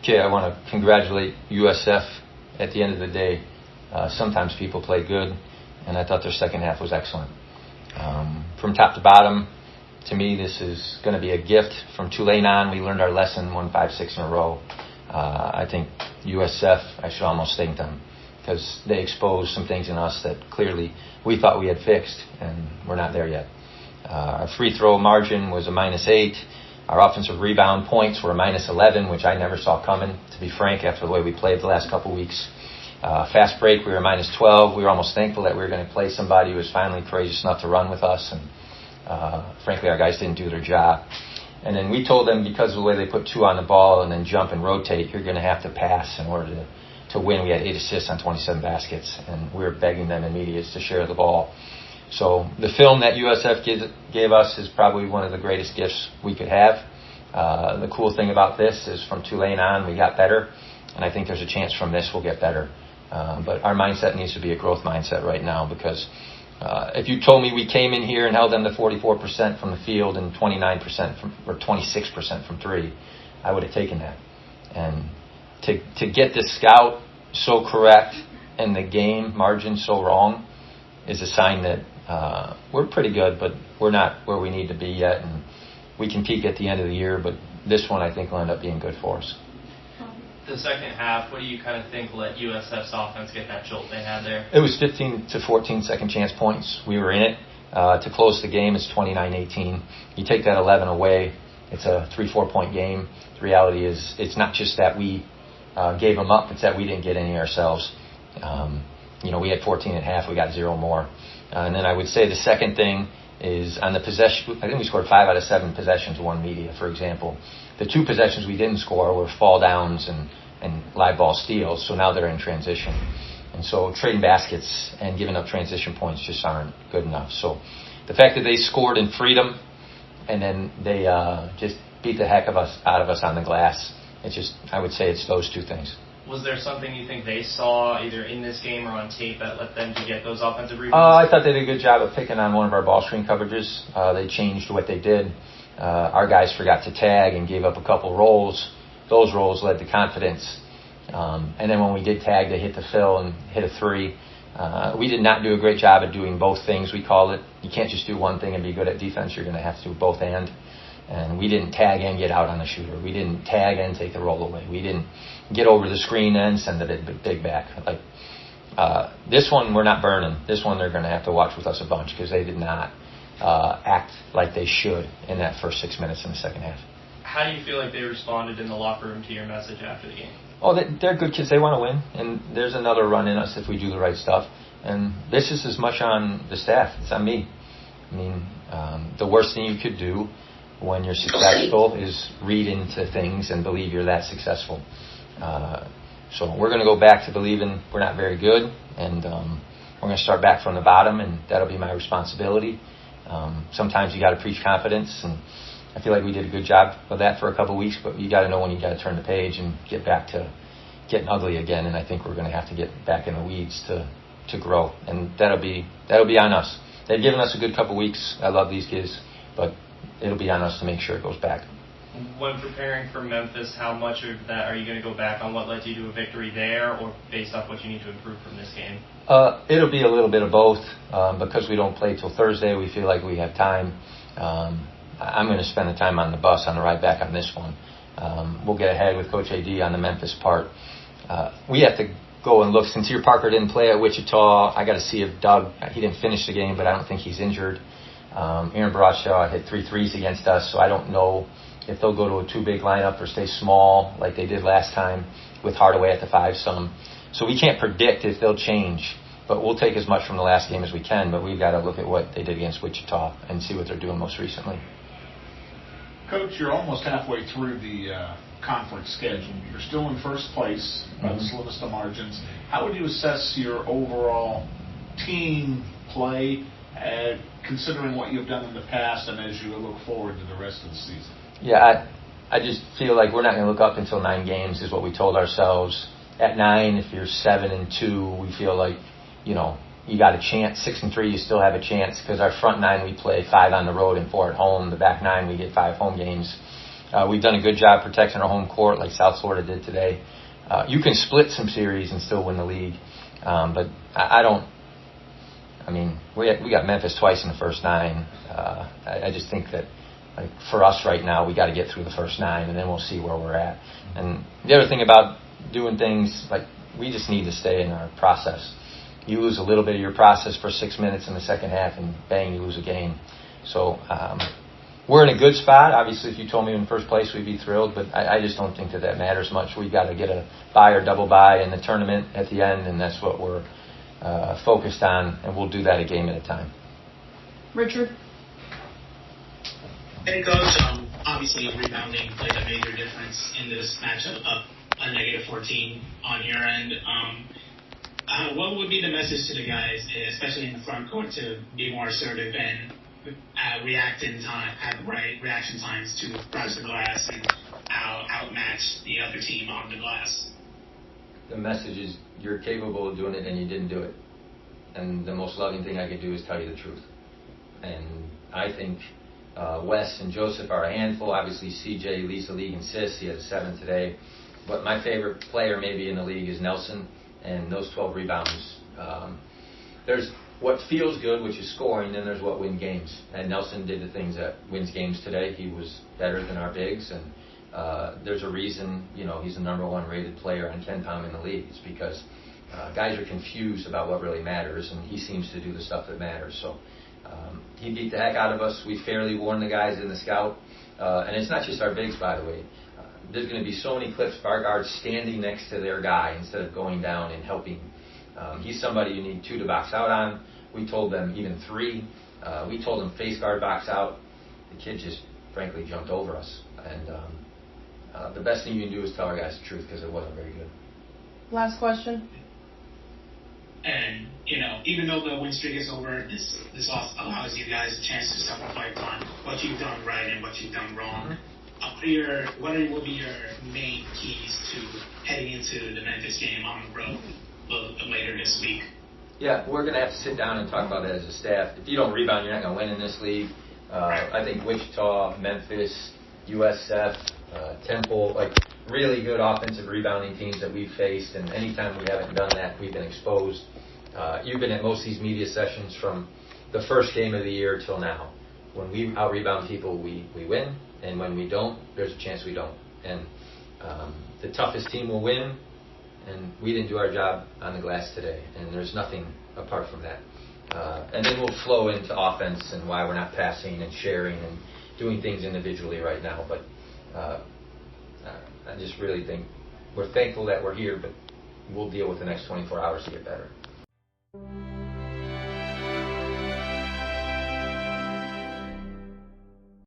Okay, I want to congratulate USF. At the end of the day, sometimes people play good, and I thought their second half was excellent. From top to bottom, to me, this is going to be a gift. From Tulane on, we learned our lesson, won 5-6 in a row. I think USF, I should almost thank them, because they exposed some things in us that clearly we thought we had fixed, and we're not there yet. Our free throw margin was a -8. Our offensive rebound points were a -11, which I never saw coming, to be frank, after the way we played the last couple of weeks. Fast break, we were -12. We were almost thankful that we were going to play somebody who was finally courageous enough to run with us, and frankly, our guys didn't do their job. And then we told them, because of the way they put 2 on the ball and then jump and rotate, you're going to have to pass in order to win. We had 8 assists on 27 baskets, and we were begging them in media to share the ball. So the film that USF gave us is probably one of the greatest gifts we could have. The cool thing about this is from Tulane on, we got better, and I think there's a chance from this we'll get better. But our mindset needs to be a growth mindset right now, because if you told me we came in here and held them to 44% from the field and 29% or 26% from 3, I would have taken that. And to get the scout so correct and the game margin so wrong is a sign that we're pretty good, but we're not where we need to be yet. And we can peak at the end of the year, but this one I think will end up being good for us. The second half, what do you kind of think let USF's offense get that jolt they had there? It was 15 to 14 second chance points. We were in it. To close the game, it's 29-18. You take that 11 away, it's a 3-4 point game. The reality is it's not just that we gave them up, it's that we didn't get any ourselves. We had 14 at half, we got 0 more. And then I would say the second thing is on the possession. I think we scored 5 out of 7 possessions, won media, for example. The 2 possessions we didn't score were fall downs and live ball steals, so now they're in transition. And so trading baskets and giving up transition points just aren't good enough. So the fact that they scored in freedom and then they just beat the heck out of us on the glass, I would say it's those 2 things. Was there something you think they saw either in this game or on tape that led them to get those offensive rebounds? I thought they did a good job of picking on one of our ball screen coverages. They changed what they did. Our guys forgot to tag and gave up a couple rolls. Those rolls led to confidence. And then when we did tag, they hit the fill and hit a 3. We did not do a great job at doing both things, we call it. You can't just do one thing and be good at defense. You're going to have to do both and we didn't tag and get out on the shooter. We didn't tag and take the roll away. We didn't get over the screen and send the big back. This one, we're not burning. This one, they're going to have to watch with us a bunch, because they did not act like they should in that first 6 minutes in the second half. How do you feel like they responded in the locker room to your message after the game? Oh, they're good kids. They want to win, and there's another run in us if we do the right stuff. And this is as much on the staff. It's on me. I mean, the worst thing you could do when you're successful is read into things and believe you're that successful. So we're going to go back to believing we're not very good, and we're going to start back from the bottom, and that'll be my responsibility. Sometimes you got to preach confidence, and I feel like we did a good job of that for a couple of weeks, but you got to know when you got to turn the page and get back to getting ugly again, and I think we're going to have to get back in the weeds to grow, and that'll be on us. They've given us a good couple of weeks. I love these kids, but it'll be on us to make sure it goes back. When preparing for Memphis, how much of that are you going to go back on what led you to a victory there, or based off what you need to improve from this game? It'll be a little bit of both. Because we don't play till Thursday, we feel like we have time. I'm going to spend the time on the bus on the ride back on this one. We'll get ahead with Coach AD on the Memphis part. We have to go and look. Sincere Parker didn't play at Wichita. I got to see if Doug, he didn't finish the game, but I don't think he's injured. Aaron Bradshaw hit 3 threes against us, so I don't know if they'll go to a 2 big lineup or stay small like they did last time with Hardaway at the 5 some. So we can't predict if they'll change, but we'll take as much from the last game as we can, but we've got to look at what they did against Wichita and see what they're doing most recently. Coach, you're almost halfway through the conference schedule. You're still in first place by the slimmest of margins. How would you assess your overall team play, considering what you've done in the past and as you look forward to the rest of the season? Yeah, I just feel like we're not going to look up until 9 games is what we told ourselves. At 9, if you're 7-2, we feel like, you got a chance. 6-3, you still have a chance, because our front 9 we play 5 on the road and 4 at home. The back 9 we get 5 home games. We've done a good job protecting our home court like South Florida did today. You can split some series and still win the league. But I don't. I mean, we got Memphis twice in the first 9. I just think that, like, for us right now, we got to get through the first 9, and then we'll see where we're at. And the other thing about doing things, like, we just need to stay in our process. You lose a little bit of your process for 6 minutes in the second half, and bang, you lose a game. So we're in a good spot. Obviously, if you told me in first place, we'd be thrilled, but I just don't think that matters much. We've got to get a bye or double bye in the tournament at the end, and that's what we're focused on, and we'll do that a game at a time. Richard? Hey, Coach. Obviously, rebounding played a major difference in this matchup, up a -14 on your end. What would be the message to the guys, especially in the front court, to be more assertive and have right reaction times to cross the glass and outmatch the other team on the glass? The message is you're capable of doing it and you didn't do it. And the most loving thing I could do is tell you the truth. And I think Wes and Joseph are a handful. Obviously, CJ leads the league in assists. He has a 7 today. But my favorite player maybe in the league is Nelson, and those 12 rebounds. There's what feels good, which is scoring, then there's what wins games. And Nelson did the things that wins games today. He was better than our bigs, and there's a reason, he's the number 1 rated player on KenPom in the league. It's because guys are confused about what really matters, and he seems to do the stuff that matters. So he beat the heck out of us. We fairly warned the guys in the scout. And it's not just our bigs, by the way. There's going to be so many clips of our guards standing next to their guy instead of going down and helping. He's somebody you need 2 to box out on. We told them even 3. We told them face guard box out. The kid just, frankly, jumped over us. And the best thing you can do is tell our guys the truth, because it wasn't very good. Last question. And, even though the win streak is over, this also allows you guys a chance to self-reflect on what you've done right and what you've done wrong. Mm-hmm. What will be your main keys to heading into the Memphis game on the road later this week? Yeah, we're going to have to sit down and talk about that as a staff. If you don't rebound, you're not going to win in this league. I think Wichita, Memphis, USF, Temple, like really good offensive rebounding teams that we've faced, and anytime we haven't done that, we've been exposed. You've been at most of these media sessions from the first game of the year till now. When we out-rebound people, we win, and when we don't, there's a chance we don't. And the toughest team will win, and we didn't do our job on the glass today, and there's nothing apart from that. And then we'll flow into offense and why we're not passing and sharing and doing things individually right now. But I just really think we're thankful that we're here, but we'll deal with the next 24 hours to get better.